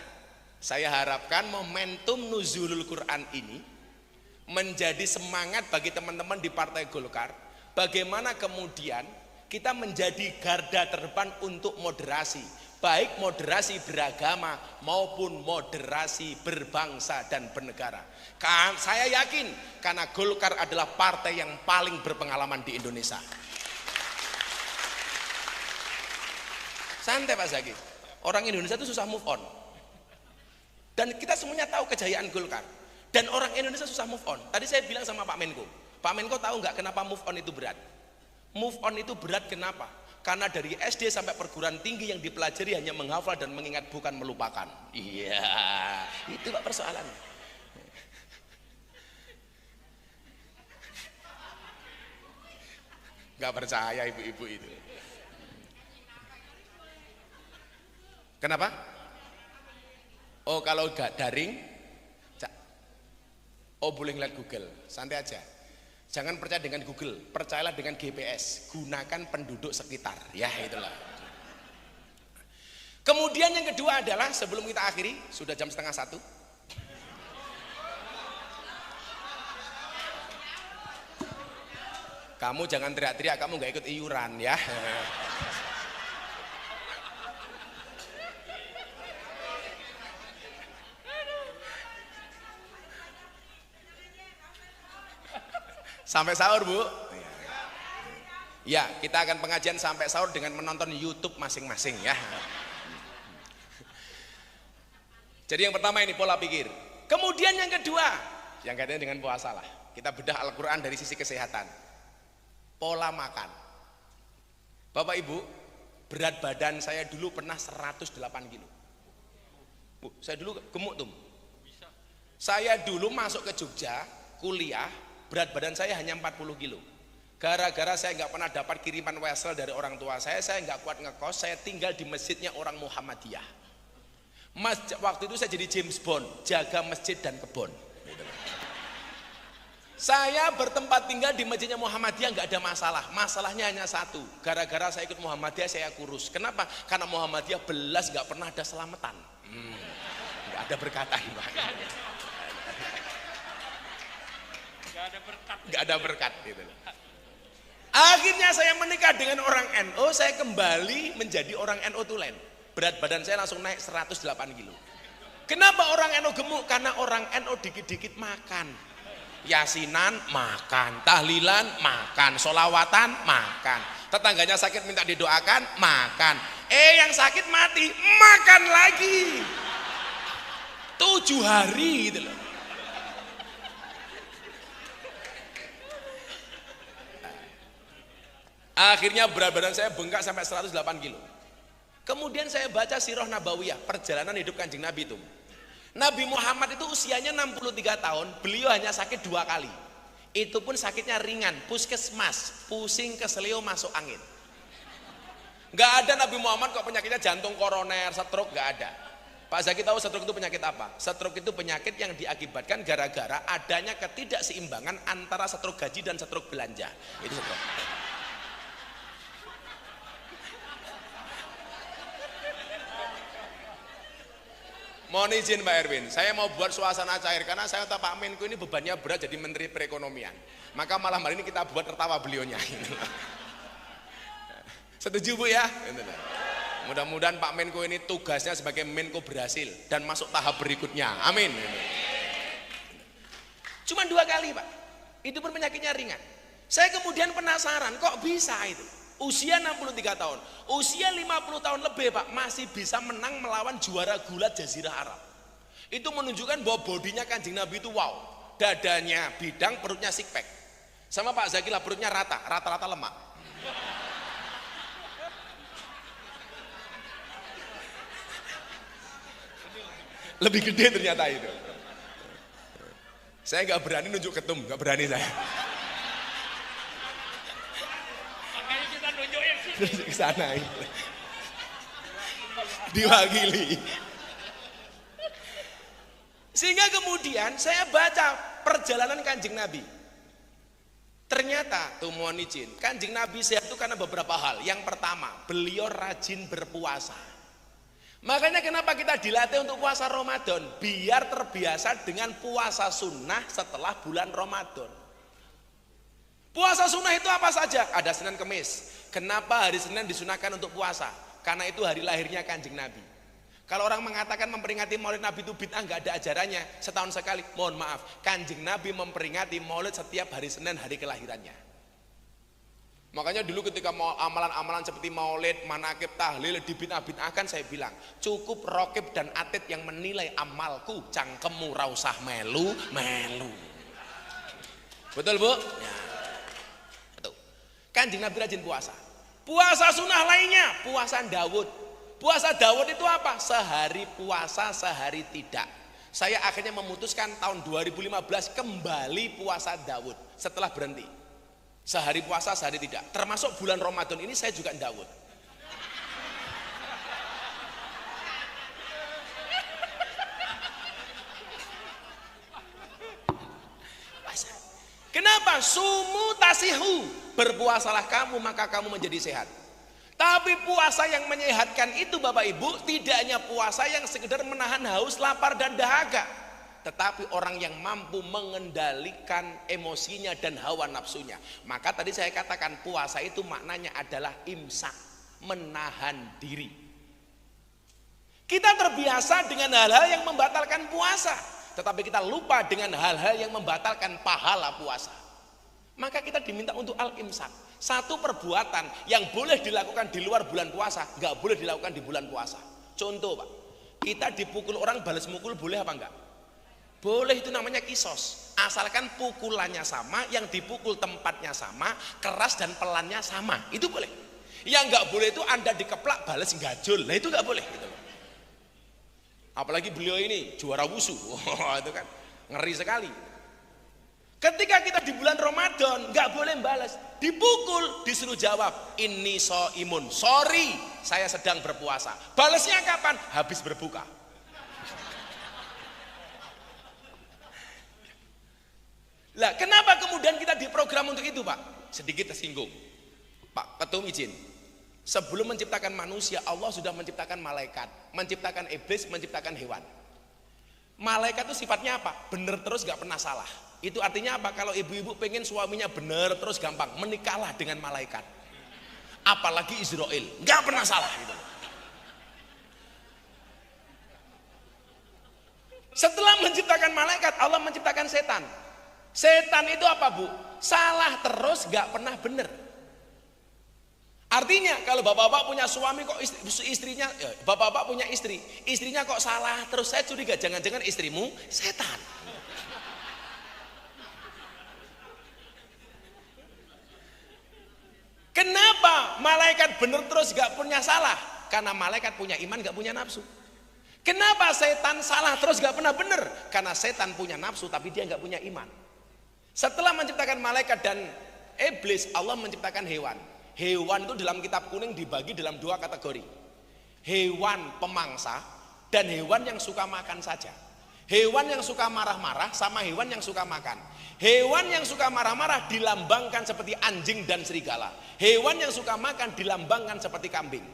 saya harapkan momentum nuzulul Quran ini menjadi semangat bagi teman-teman di Partai Golkar. Bagaimana kemudian kita menjadi garda terdepan untuk moderasi, baik moderasi beragama maupun moderasi berbangsa dan bernegara. Kan saya yakin karena Golkar adalah partai yang paling berpengalaman di Indonesia. Santai Pak Zaki, orang Indonesia itu susah move on. Dan kita semuanya tahu kejayaan Golkar. Dan orang Indonesia susah move on. Tadi saya bilang sama Pak Menko, Pak Menko tahu nggak kenapa move on itu berat? Move on itu berat kenapa? Karena dari SD sampai perguruan tinggi yang dipelajari hanya menghafal dan mengingat, bukan melupakan. Iya, itu Pak persoalannya. Nggak percaya ibu-ibu itu. Kenapa? Oh kalau gak daring, oh boleh ngeliat Google, santai aja. Jangan percaya dengan Google, percayalah dengan GPS. Gunakan penduduk sekitar, ya itulah. Kemudian yang kedua adalah, sebelum kita akhiri, sudah jam 12:30. Kamu jangan teriak-teriak, kamu gak ikut iuran ya. Sampai sahur Bu. Ya, kita akan pengajian sampai sahur dengan menonton YouTube masing-masing ya. Jadi yang pertama ini pola pikir. Kemudian yang kedua, yang kaitannya dengan puasa lah. Kita bedah Al-Quran dari sisi kesehatan. Pola makan. Bapak Ibu, berat badan saya dulu pernah 108 kilo. Bu, saya dulu gemuk tuh. Saya dulu masuk ke Jogja, kuliah, berat badan saya hanya 40 kilo. Gara-gara saya nggak pernah dapat kiriman wesel dari orang tua saya nggak kuat ngekos, saya tinggal di masjidnya orang Muhammadiyah. Waktu itu saya jadi James Bond, jaga masjid dan kebun. Saya bertempat tinggal di masjidnya Muhammadiyah nggak ada masalah. Masalahnya hanya satu. Gara-gara saya ikut Muhammadiyah saya kurus. Kenapa? Karena Muhammadiyah belas nggak pernah ada selamatan. Nggak ada berkatan, Pak. Nggak ada berkat gitu. Akhirnya saya menikah dengan orang NU. Saya kembali menjadi orang NU tulen. Berat badan saya langsung naik 108 kilo. Kenapa orang NU gemuk? Karena orang NU dikit-dikit makan. Yasinan makan, tahlilan makan, solawatan makan, tetangganya sakit minta didoakan makan, yang sakit mati makan lagi 7 hari gitu loh. Akhirnya berat badan saya bengkak sampai 108 kilo. Kemudian saya baca Sirah Nabawiyah, perjalanan hidup Kanjeng Nabi itu. Nabi Muhammad itu usianya 63 tahun, beliau hanya sakit 2 kali. Itu pun sakitnya ringan, puskesmas, pusing keselio masuk angin. Gak ada Nabi Muhammad kok penyakitnya jantung koroner, stroke, gak ada. Pak Zaki tahu stroke itu penyakit apa? Stroke itu penyakit yang diakibatkan gara-gara adanya ketidakseimbangan antara stroke gaji dan stroke belanja. Itu stroke. Mohon izin Pak Erwin, saya mau buat suasana cair karena saya tahu Pak Menko ini bebannya berat jadi Menteri Perekonomian. Maka malam hari ini kita buat tertawa beliaunya. Setuju Bu ya? Mudah-mudahan Pak Menko ini tugasnya sebagai Menko berhasil dan masuk tahap berikutnya. Amin. Cuma 2 kali Pak, itu pun penyakitnya ringan. Saya kemudian penasaran kok bisa itu. Usia 63 tahun, usia 50 tahun lebih Pak, masih bisa menang melawan juara gulat Jazirah Arab. Itu menunjukkan bahwa bodinya Kanjeng Nabi itu wow. Dadanya bidang, perutnya six pack. Sama Pak Zaki lah perutnya rata-rata lemak. Lebih gede ternyata itu. Saya nggak berani nunjuk ketum, nggak berani saya. Ke sana diwakili. Sehingga kemudian saya baca perjalanan Kanjeng Nabi. Ternyata tuh mohon izin, Kanjeng Nabi sehat itu karena beberapa hal. Yang pertama, beliau rajin berpuasa. Makanya kenapa kita dilatih untuk puasa Ramadan? Biar terbiasa dengan puasa sunnah setelah bulan Ramadan. Puasa sunnah itu apa saja? Ada Senin Kemis. Kenapa hari Senin disunahkan untuk puasa? Karena itu hari lahirnya Kanjeng Nabi. Kalau orang mengatakan memperingati Maulid Nabi itu bid'ah, nggak ada ajarannya. Setahun sekali, mohon maaf, Kanjeng Nabi memperingati Maulid setiap hari Senin, hari kelahirannya. Makanya dulu ketika mau amalan-amalan seperti Maulid, manakib, tahlil dibid'ah-bid'ahkan, saya bilang cukup rokib dan atid yang menilai amalku, cangkemmu rausah melu. Betul Bu? Ya. Kanjeng Nabi rajin puasa. Puasa sunnah lainnya, puasa Daud. Puasa Daud itu apa? Sehari puasa, sehari tidak. Saya akhirnya memutuskan tahun 2015 kembali puasa Daud setelah berhenti. Sehari puasa, sehari tidak. Termasuk bulan Ramadan ini saya juga Daud. Kenapa? Sumu tasihu, berpuasalah kamu maka kamu menjadi sehat. Tapi puasa yang menyehatkan itu Bapak Ibu tidak hanya puasa yang sekedar menahan haus, lapar dan dahaga, tetapi orang yang mampu mengendalikan emosinya dan hawa nafsunya. Maka tadi saya katakan puasa itu maknanya adalah imsak, menahan diri. Kita terbiasa dengan hal-hal yang membatalkan puasa, tetapi kita lupa dengan hal-hal yang membatalkan pahala puasa. Maka kita diminta untuk al-imsak. Satu perbuatan yang boleh dilakukan di luar bulan puasa nggak boleh dilakukan di bulan puasa. Contoh Pak, kita dipukul orang balas mukul boleh apa enggak? Boleh, itu namanya kisos. Asalkan pukulannya sama, yang dipukul tempatnya sama, keras dan pelannya sama, itu boleh. Yang nggak boleh itu Anda dikeplak balas gajul, nah itu nggak boleh gitu. Apalagi beliau ini juara wusu, itu kan ngeri sekali. Ketika kita di bulan Ramadan nggak boleh balas, dipukul disuruh jawab inni soimun, sorry saya sedang berpuasa. Balasnya kapan? Habis berbuka. Lah, kenapa kemudian kita diprogram untuk itu, Pak? Sedikit tersinggung. Pak Ketum izin. Sebelum menciptakan manusia, Allah sudah menciptakan malaikat, menciptakan iblis, menciptakan hewan. Malaikat itu sifatnya apa? Bener terus gak pernah salah. Itu artinya apa? Kalau ibu-ibu pengen suaminya bener terus gampang, menikahlah dengan malaikat. Apalagi Israel, gak pernah salah gitu. Setelah menciptakan malaikat, Allah menciptakan setan. Setan itu apa, Bu? Salah terus gak pernah bener. Artinya kalau bapak-bapak punya suami kok istrinya, bapak-bapak punya istri, istrinya kok salah terus, saya curiga jangan-jangan istrimu setan. Kenapa malaikat bener terus gak punya salah? Karena malaikat punya iman gak punya nafsu. Kenapa setan salah terus gak pernah bener? Karena setan punya nafsu tapi dia gak punya iman. Setelah menciptakan malaikat dan iblis, Allah menciptakan hewan. Hewan itu dalam kitab kuning dibagi dalam dua kategori. Hewan pemangsa dan hewan yang suka makan saja. Hewan yang suka marah-marah sama hewan yang suka makan. Hewan yang suka marah-marah dilambangkan seperti anjing dan serigala. Hewan yang suka makan dilambangkan seperti kambing.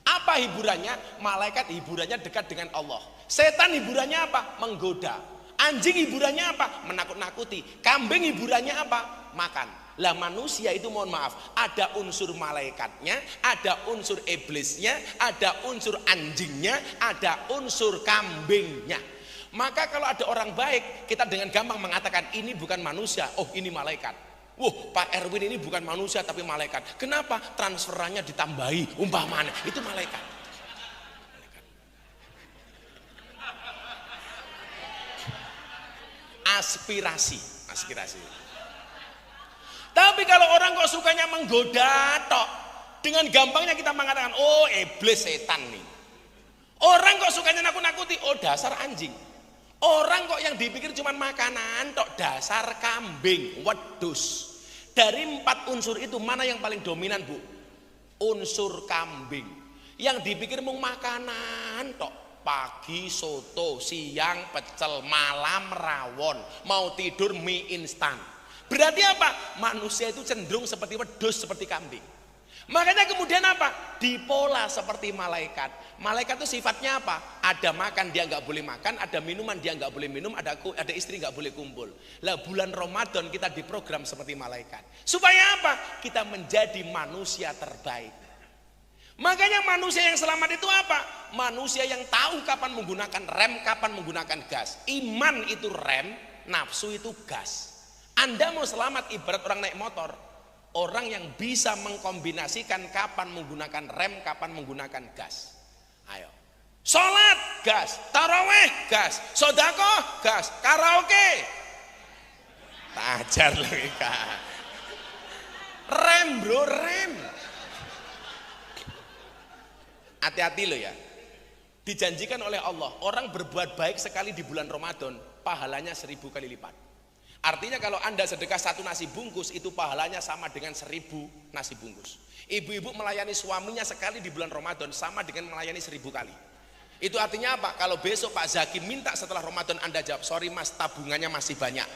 Apa hiburannya? Malaikat hiburannya dekat dengan Allah. Setan hiburannya apa? Menggoda. Anjing hiburannya apa? Menakut-nakuti. Kambing hiburannya apa? Makan. Lah manusia itu mohon maaf, ada unsur malaikatnya, ada unsur iblisnya, ada unsur anjingnya, ada unsur kambingnya. Maka kalau ada orang baik, kita dengan gampang mengatakan ini bukan manusia, oh ini malaikat. Pak Erwin ini bukan manusia tapi malaikat. Kenapa? Transferannya ditambahi, umpamanya itu malaikat. Aspirasi. Tapi kalau orang kok sukanya menggoda tok, dengan gampangnya kita mengatakan, oh iblis setan nih. Orang kok sukanya nakut-nakuti, oh dasar anjing. Orang kok yang dipikir cuma makanan tok, dasar kambing, wedus. Dari 4 unsur itu mana yang paling dominan, Bu? Unsur kambing. Yang dipikir mau makanan tok. Pagi soto, siang pecel, malam rawon, mau tidur mie instan. Berarti apa? Manusia itu cenderung seperti wedus, seperti kambing. Makanya kemudian apa? Dipola seperti malaikat. Malaikat itu sifatnya apa? Ada makan dia nggak boleh makan, ada minuman dia nggak boleh minum, ada istri nggak boleh kumpul. Lah bulan Ramadan kita diprogram seperti malaikat. Supaya apa? Kita menjadi manusia terbaik. Makanya manusia yang selamat itu apa? Manusia yang tahu kapan menggunakan rem, kapan menggunakan gas. Iman itu rem, nafsu itu gas. Anda mau selamat ibarat orang naik motor. Orang yang bisa mengkombinasikan kapan menggunakan rem, kapan menggunakan gas. Ayo. Sholat, gas. Taraweh, gas. Sodakoh, gas. Karaoke. Tajar lagi, Kak. Rem, bro, rem. Hati-hati loh ya. Dijanjikan oleh Allah, orang berbuat baik sekali di bulan Ramadan, pahalanya 1000 kali lipat. Artinya kalau Anda sedekah 1 nasi bungkus, itu pahalanya sama dengan 1000 nasi bungkus. Ibu-ibu melayani suaminya sekali di bulan Ramadan sama dengan melayani 1000 kali. Itu artinya apa? Kalau besok Pak Zaki minta setelah Ramadan, Anda jawab, sorry mas, tabungannya masih banyak.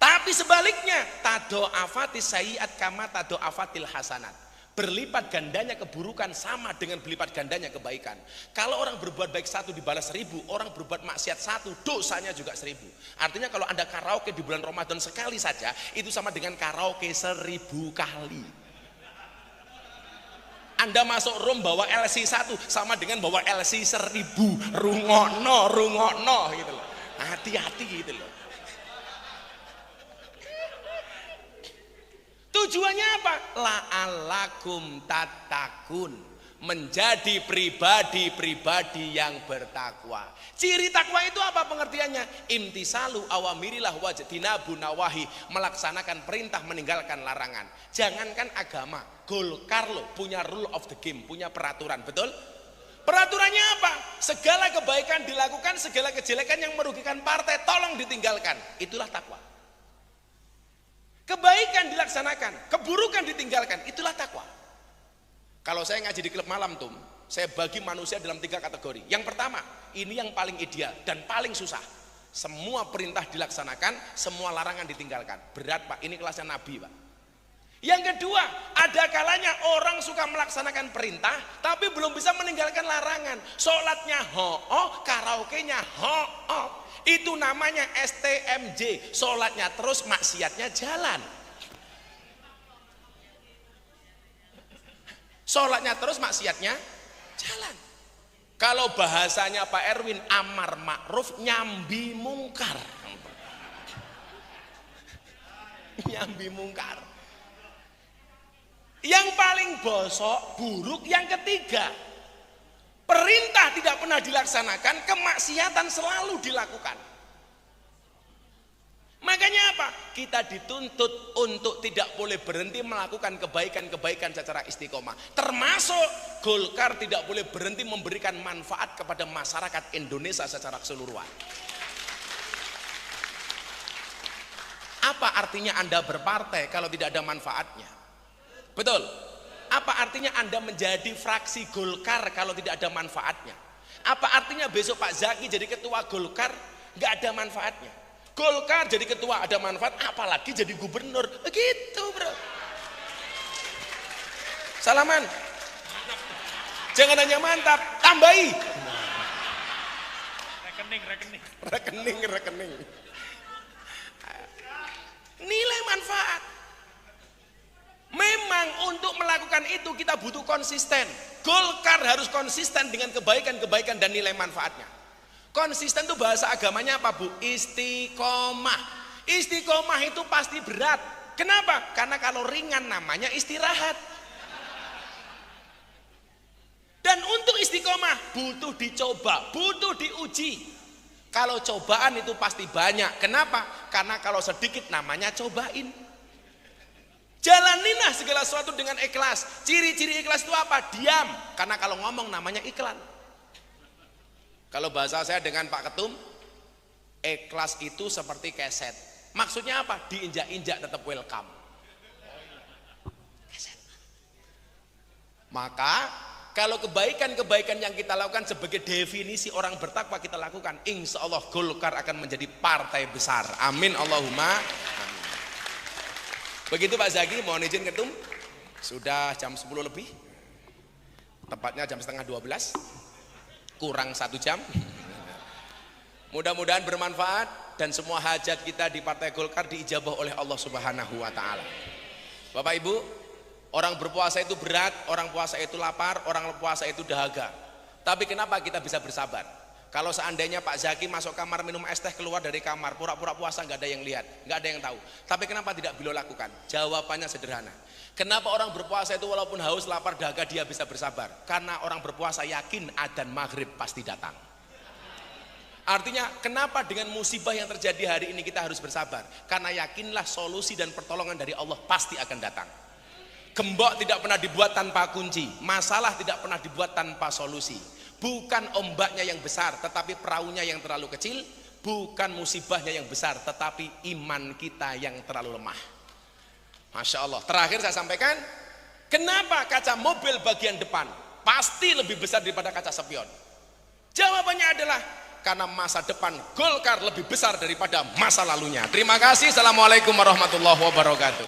Tapi sebaliknya, tado'afatis sayyi'at kama tado'afatil hasanat. Berlipat gandanya keburukan sama dengan berlipat gandanya kebaikan. Kalau orang berbuat baik 1 dibalas 1000, orang berbuat maksiat 1 dosanya juga 1000. Artinya kalau Anda karaoke di bulan Ramadan sekali saja, itu sama dengan karaoke 1000 kali. Anda masuk room bawa LC 1 sama dengan bawa LC 1000. Rungokno gitu loh. Hati-hati gitu loh. Tujuannya apa? La'allakum tattaqun, menjadi pribadi-pribadi yang bertakwa. Ciri takwa itu apa pengertiannya? Imtisalu awamirilah wajtinabun nawahi, melaksanakan perintah, meninggalkan larangan. Jangankan agama, Golkar loh punya rule of the game, punya peraturan, betul? Peraturannya apa? Segala kebaikan dilakukan, segala kejelekan yang merugikan partai tolong ditinggalkan. Itulah takwa. Kebaikan dilaksanakan, keburukan ditinggalkan, itulah takwa. Kalau saya ngaji di klub malam tuh, saya bagi manusia dalam 3 kategori. Yang pertama, ini yang paling ideal dan paling susah. Semua perintah dilaksanakan, semua larangan ditinggalkan. Berat Pak, ini kelasnya Nabi Pak. Yang kedua, ada kalanya orang suka melaksanakan perintah tapi belum bisa meninggalkan larangan. Sholatnya ho-oh, karaoke-nya ho-oh. Itu namanya STMJ, sholatnya terus maksiatnya jalan. Sholatnya terus maksiatnya jalan. Kalau bahasanya Pak Erwin, amar ma'ruf nyambi mungkar. Nyambi mungkar. Yang paling bosok, buruk yang ketiga, perintah tidak pernah dilaksanakan, kemaksiatan selalu dilakukan. Makanya apa? Kita dituntut untuk tidak boleh berhenti melakukan kebaikan-kebaikan secara istiqomah. Termasuk Golkar tidak boleh berhenti memberikan manfaat kepada masyarakat Indonesia secara keseluruhan. Apa artinya Anda berpartai kalau tidak ada manfaatnya? Betul. Apa artinya Anda menjadi fraksi Golkar kalau tidak ada manfaatnya? Apa artinya besok Pak Zaki jadi ketua Golkar nggak ada manfaatnya? Golkar jadi ketua ada manfaat, apalagi jadi gubernur. Begitu bro. Salaman. Jangan hanya mantap, tambahi. Rekening. Nilai manfaat. Memang untuk melakukan itu kita butuh konsisten. Golkar harus konsisten dengan kebaikan-kebaikan dan nilai manfaatnya. Konsisten itu bahasa agamanya apa Bu? Istiqomah. Istiqomah itu pasti berat. Kenapa? Karena kalau ringan namanya istirahat. Dan untuk istiqomah butuh dicoba, butuh diuji. Kalau cobaan itu pasti banyak. Kenapa? Karena kalau sedikit namanya cobain. Jalanilah segala sesuatu dengan ikhlas. Ciri-ciri ikhlas itu apa? Diam. Karena kalau ngomong namanya iklan. Kalau bahasa saya dengan Pak Ketum, ikhlas itu seperti keset. Maksudnya apa? Diinjak-injak tetap welcome. Keset. Maka kalau kebaikan-kebaikan yang kita lakukan sebagai definisi orang bertakwa kita lakukan, insya Allah Golkar akan menjadi partai besar. Amin Allahumma. Amin. Begitu Pak Zaki, mohon izin Ketum. Sudah jam 10 lebih. Tepatnya jam setengah 12. Kurang 1 jam. Mudah-mudahan bermanfaat dan semua hajat kita di Partai Golkar diijabah oleh Allah Subhanahu wa taala. Bapak Ibu, orang berpuasa itu berat, orang puasa itu lapar, orang puasa itu dahaga. Tapi kenapa kita bisa bersabar? Kalau seandainya Pak Zaki masuk kamar minum es teh, keluar dari kamar pura-pura puasa, nggak ada yang lihat, nggak ada yang tahu. Tapi kenapa tidak beliau lakukan? Jawabannya sederhana. Kenapa orang berpuasa itu walaupun haus, lapar, dahaga dia bisa bersabar? Karena orang berpuasa yakin adzan maghrib pasti datang. Artinya kenapa dengan musibah yang terjadi hari ini kita harus bersabar? Karena yakinlah solusi dan pertolongan dari Allah pasti akan datang. Gembok tidak pernah dibuat tanpa kunci, masalah tidak pernah dibuat tanpa solusi. Bukan ombaknya yang besar, tetapi perahunya yang terlalu kecil. Bukan musibahnya yang besar, tetapi iman kita yang terlalu lemah. Masya Allah. Terakhir saya sampaikan, kenapa kaca mobil bagian depan pasti lebih besar daripada kaca spion? Jawabannya adalah karena masa depan Golkar lebih besar daripada masa lalunya. Terima kasih. Assalamualaikum warahmatullahi wabarakatuh.